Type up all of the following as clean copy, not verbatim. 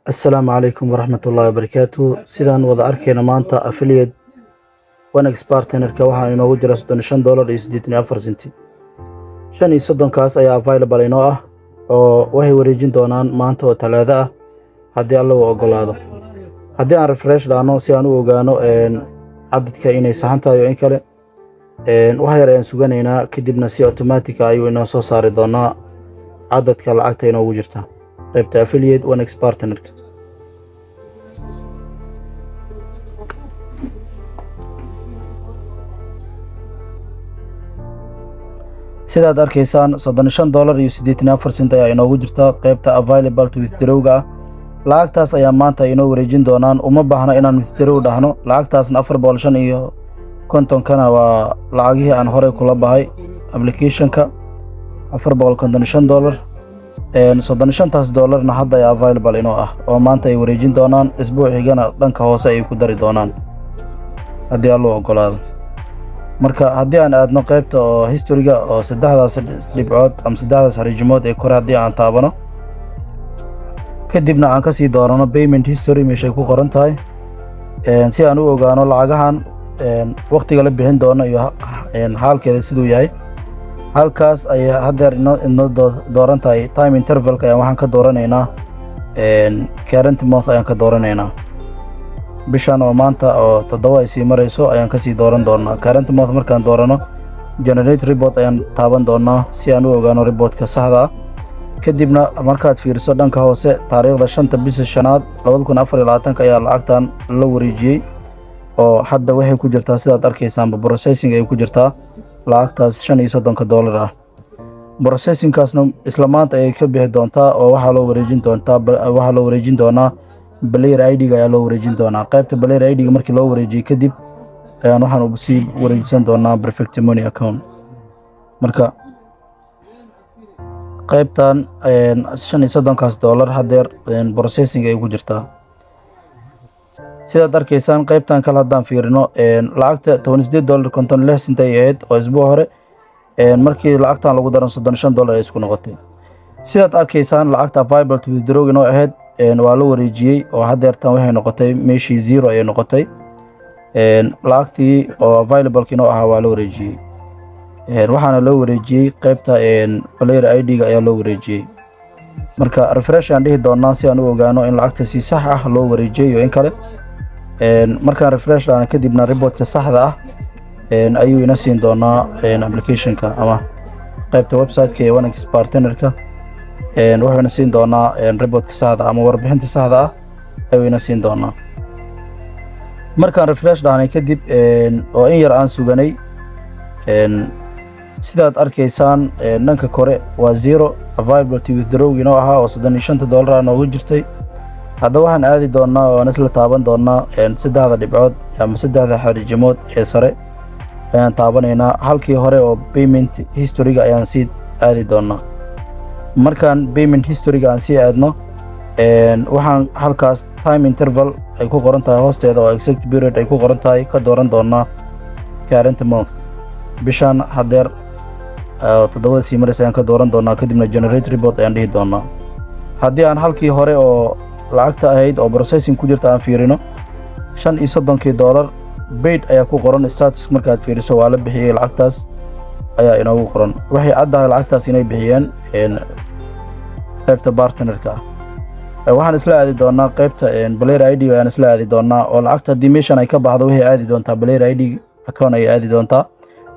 السلام عليكم ورحمة الله وبركاته. سيدان وضع أركينا مانتا أفليد وان إكسبارتينركا waxaa inoogu jira $35.84 shan iyo soddonkaas ayaa available inoo ah oo waxay wareejin doonaan maanta oo Talaado ah haddii Alle uu ogolaado. Haddii aan refresh dhahno si aan u ogaano cadadka inay saxan tahay oo in kale waxa yar ayaan suganaynaa kadibna si automatic ah ayuu inoo soo saari doonaa cadadka lacagta inoogu jirta qaybta affiliate one Expartnerka. sidaad arkaysaan $35.84 ayaa inoogu jirta qaybta available to withdrawga ah. lacagtaas ayaa maanta inoo wareejin doonaan. uma baahna inaan withdraw dhahno. lacagtaasna $450 kana waa lacagihii aan horey kula bahay applicationka $455 $35 hadda ayaa available inoo ah oo maanta ay wareejin doonaan. isbuuc xigana dhanka hoose ay ku dari doonaan haddii Alle ogolaado. marka haddii aan aadno qaybta oo historyga oo saddexdaas dhibcood ama saddexdaas xariijimood ee kore haddii aan taabano kadibna aan kasii doorano payment history meeshay ku qoran tahay si aan u ogaano lacagahan waqtiga la bixin doono iyo xaalkeeda siduu yahay. halkaas ay haddeer inoo dooran tahay time intervalka ayaan waxaan ka dooranaynaa current month ayaan ka dooranaynaa. bishan oo maanta oo 7 ay sii marayso ayaan kasii dooran doonaa. current month markaan doorano generate report ayaan taaban doonaa si aan u ogaano reportka saxda ah. kadibna markaad fiiriso dhanka hoose taariikhda 5 bisha shanaad 2024 ayaa lacagtan la wareejiyey oo hadda waxay ku jirtaa sidaad arkaysaan processing ay ku jirtaa lacagtaas $35 ah. processingkaasna isla maanta ay ka bixi doontaa oo waxaa loo wareejin doonaa player ID-ga ayaa loo wareejin doonaa. qaybta player ID-ga markii loo wareejiyey kadib ayaan waxaan sii wareejisan doonaa perfect money account. marka qaybtan $35 haddeer processing ay ku jirtaa. sidaad arkaysaan qaybtan kale haddaan fiirino lacagta $28.56 ay ahayd oo isbuuc hore markii lacagtan lagu daran $35 ay isku noqotay. sidaad arkaysaan lacagta available to withdraw inoo ahayd waa la wareejiyey oo haddeertan waxay noqotay meeshii 0 ayay noqotay. lacagtii oo available inoo ahaa waa la wareejiyey waxaana loo wareejiyey qaybta player ID-ga ayaa loo wareejiyey. marka refresh aan dhihi doonaa si aan u ogaano in lacagta si sax ah loo wareejiyey iyo in kale. markaan refresh dhahno kadibna reportka saxda ah ayuu ina siin doonaa applicationka ama qaybta website-ka ee one Expartnerka wuxuu ina siin doonaa reportka saxda ama warbixinta saxda ah ayuu ina siin doonaa. markaan refresh dhahnay kadib oo in yar aan suganay sidaad arkaysaan dhanka kore waa 0 available to withdraw inoo ahaa oo $35 noogu jirtay. hadda waxaan aadi doonaa oo aan isla taaban doonaa saddexda dhibcood ama saddexda xariijimood ee sare ayaan taabanaynaa. halkii hore oo payment historyga ayaan sii aadi doonaa. markaan payment historyga aan sii aadno waxaan halkaas time interval ay ku qoran tahay hoosteeda oo exact period ay ku qoran tahay ka dooran doonaa current month. bishan haddeer 7 sii maraysa ayaan ka dooran doonaa kadibna generate report ayaan dhihi doonaa. haddii aan halkii hore oo lacagta ahayd oo processing ku jirta aan fiirino $35 paid ayaa ku qoran. status markaad fiiriso waa la bixiyey lacagtaas ayaa inoogu qoran. waxay caddahay lacagtaas inay bixiyeen qaybta partnerka ah. waxaan isla aadi doonaa qaybta player ID-ga ayaan isla aadi doonaa oo lacagta haddii meeshan ay ka baxdo waxay aadi doontaa player ID account ay aadi doontaa.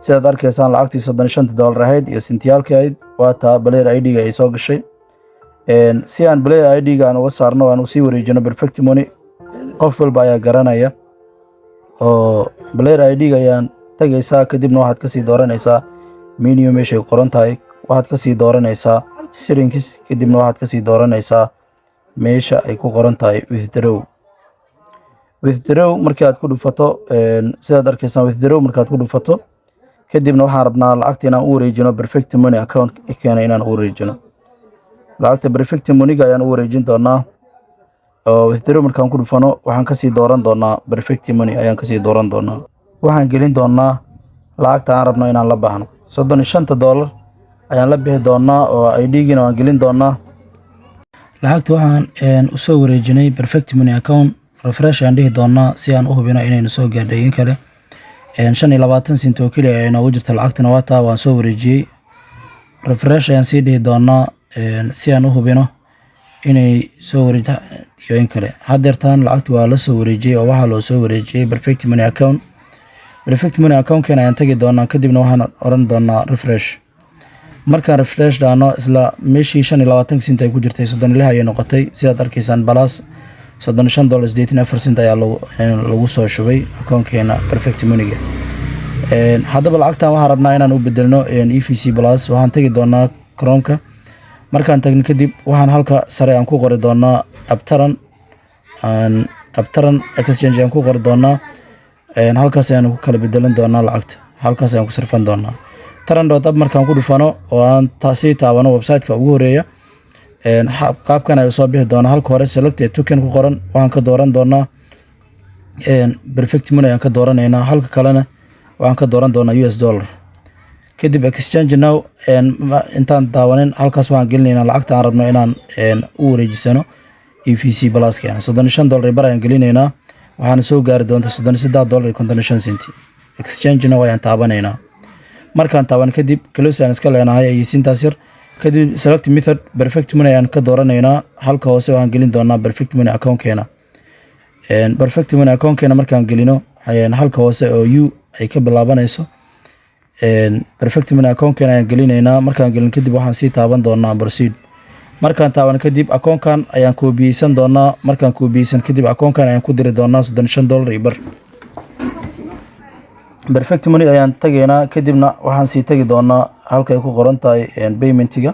sidaad arkaysaan lacagtii $35 ahayd iyo sentiyaalkii ahayd waa taa player ID-ga ay soo gashay. si aan player ID-ga aan uga saarno aan usii wareejino perfect money qof walba ayaa garanaya oo player ID-ga ayaan tagaysaa kadibna waxaad kasii dooranaysaa menu meeshay qoran tahay. waxaad kasii dooranaysaa settings kadibna waxaad kasii dooranaysaa meesha ay ku qoran tahay withdraw markii aad ku dhufato sidaad arkaysaan withdraw markaad ku dhufato kadibna waxaan rabnaa lacagta inaan u wareejino perfect money account keena inaan u wareejino. lacagta perfect money-ga ayaan u wareejin doonaa oo withdraw markaan ku dhufano waxaan kasii dooran doonaa perfect money ayaan kasii dooran doonaa. waxaan gelin doonaa lacagta aan rabno inaan la baxno $35 ayaan la bixi doonaa oo ID-gina waan gelin doonaa. lacagta waxaan u soo wareejinay perfect money account. Refresh aan dhihi doonaa si aan u hubino inaynu soo gaadhay in kale. 25 sent oo kaliya ay noogu jirta lacagtana waa taa waan soo wareejiyay. Refresh ayaan sii dhihi doonaa si aan u hubino inay soo wareejta iyo in kale. Haddeertaan lacagta waa la soo wareejiyay oo waxaa loo soo wareejiyay perfect money account. Perfect money account keena ayaan tagi doonaa kadibna waxaan oran doonaa refresh. Markaan refresh dhaano isla meeshii 25 sent ay ku jirtay 36 ayay noqotay sidaad arkaysaan balas $35.84 ayaa lagu soo shubay account-keena perfect money. Haddaba lacagtan waxaan rabnaa inaan u bedelno EVC Plus. Waxaan tagi doonaa Chrome-ka. Markaan tagno kadib waxaan halka sare aan ku qori doonaa Aptaran exchange aan ku qori doonaa. Halkaas ayaan ku kala bedelan doonaa lacagta. Halkaas ayaan ku sarfan doonaa. Taran.app markaan ku dhufano oo aan taasi taabano website-ka ugu horeeya qaabkan ay soo bixi doona. Halka hore selected token ku qoran waxaan ka dooran doonaa perfect money aan ka dooraneynaa. Halka kalena waxaan ka dooran doonaa US dollar. Kadib exchange now intaan daawanin halkaas waxaan gelinaynaa lacagta aan rabno inaan u wareejisano EVC Plus keena $35 bar ayaan gelinaynaa. waxaan soo gaari doontaa $33.55. exchange now ayaan taabanaynaa. markaan taaban kadib close aan iska leenahay ayaysiintaas yar kadib select method perfect money ayaan ka dooranaynaa. halka hoose waxaan gelin doonaa perfect money account keena. perfect money account keena markaan gelino halka hoose oo u ay ka bilaabanayso perfect money account keena ayaan gelinaynaa. markaan gelin kadib waxaan sii taaban doonaa proceed. markaan taaban kadib account-kan ayaan koobiyeysan doonaa. markaan koobiyeysan kadib account-kan ayaan ku diri doonaa $35 bar. perfect money ayaan tageynaa kadibna waxaan sii tagi doonaa halka ay ku qoran tahay payment-iga.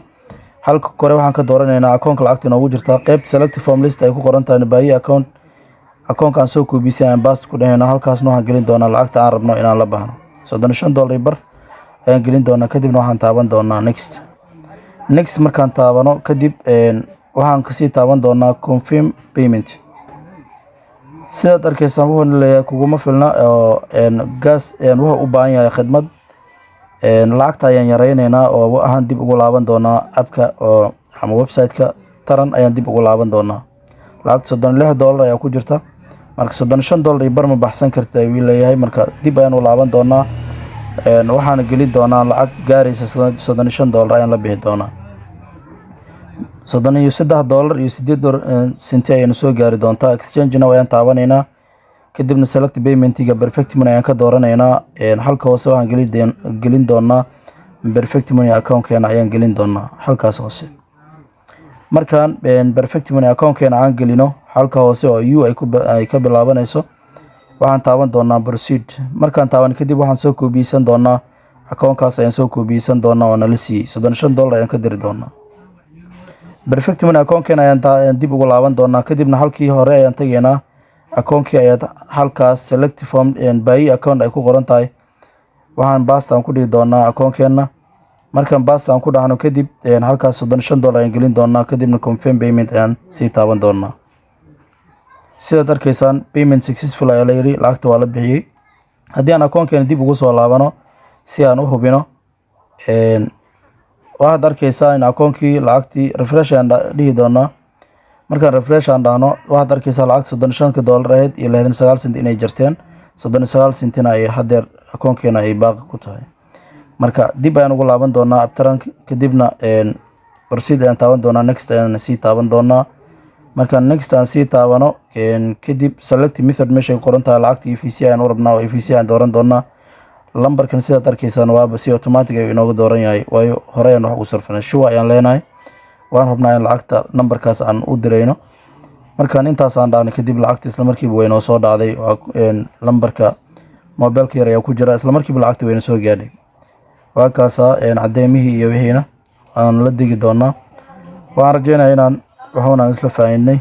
halka kore waxaan ka dooranaynaa account-ka lacagta inoogu jirta qeyb select from list ay ku qoran tahay buy account. account-kan soo koobiyeysan ayaan paste ku dhahaynaa. halkaasna waxaan gelin doonaa lacagta aan rabno inaan la bahno $35 bar ayaan gelin doonaa. kadibna waxaan taaban doonaa next markaan taabano kadib waxaan kasii taaban doonaa confirm payment. sidaad arkaysaan wuxuu leeyahay kuguma filna oo gas wuxuu u baahan yahay khidmad. lacagta ayaan yareynaynaa oo waxaan dib ugu laaban doonaa appka oo ama website-ka taran ayaan dib ugu laaban doonaa. lacagta $36 ayaa ku jirta marka $35 bar ma baxsan karta ayuu leeyahay. marka dib ayaan u laaban doonaa. waxaan gelin doonaa lacag gaaraysa $35 ayaan la bixi doonaa. $33.08 ayayna soo gaari doontaa. exchange now ayaan taabanaynaa kadibna select payment-iga perfect money ayaan ka dooranaynaa. halka hoose waxaan gelin doonaa perfect money account-keena ayaan gelin doonaa halkaas hoose. markaan perfect money account-keena aan gelino halka hoose oo u ay ka bilaabanayso waxaan taaban doonaa proceed. markaan taaban kadib waxaan soo koobiyeysan doonaa account-kaas ayaan soo koobiyeysan doonaa oo nala siiyey $35 ayaan ka diri doonaa. perfect money account-keena ayaan dib ugu laaban doonaa. kadibna halkii hore ayaan tageynaa account-kii ayaa halkaas select from buy account ay ku qoran tahay. waxaan paste aan ku dhigi doonaa account-keena. markaan paste aan ku dhahno kadib halkaas $35 ayaan gelin doonaa. kadibna confirm payment ayaan sii taaban doonaa. sidaad arkaysaan payment successful ayaa la yiri lacagta waa la bixiyey. haddii aan account-keena dib ugu soo laabano si aan u hubino waxaad arkaysaa in account-kii lacagtii refresh ayaan dhihi doonaa. markaan refresh aan dhahno waxaad arkaysaa lacagta $35 ahayd iyo 69 cent inay jarteen. 39 centina ay haddeer account-keena ay baaqi ku tahay. marka dib ayaan ugu laaban doonaa Aptaran kadibna proceed ayaan taaban doonaa. next ayaan sii taaban doonaa. markaan next aan sii taabano kadib select method meesha qoran tahay lacagta EVC ayaan u rabnaa oo EVC ayaan dooran doonaa. lambarkan sidaad arkaysaan waaba si automatic ay inooga dooran yahay waayo hore ayaan wax ugu sarfanay. shuwa ayaan leenahay waan rabnaa in lacagta lambarkaas aan u dirayno. markaan intaas aan dhahnay kadib lacagta isla markiiba way noo soo dhacday. lambarka mobilka yar ayaa ku jira isla markiiba lacagta way soo gaadhay. waa kaasa cadeymihii iyo wixiina aan la digi doonaa. waxaan rajeynayaa inaan waxaan isla faa'iidnay.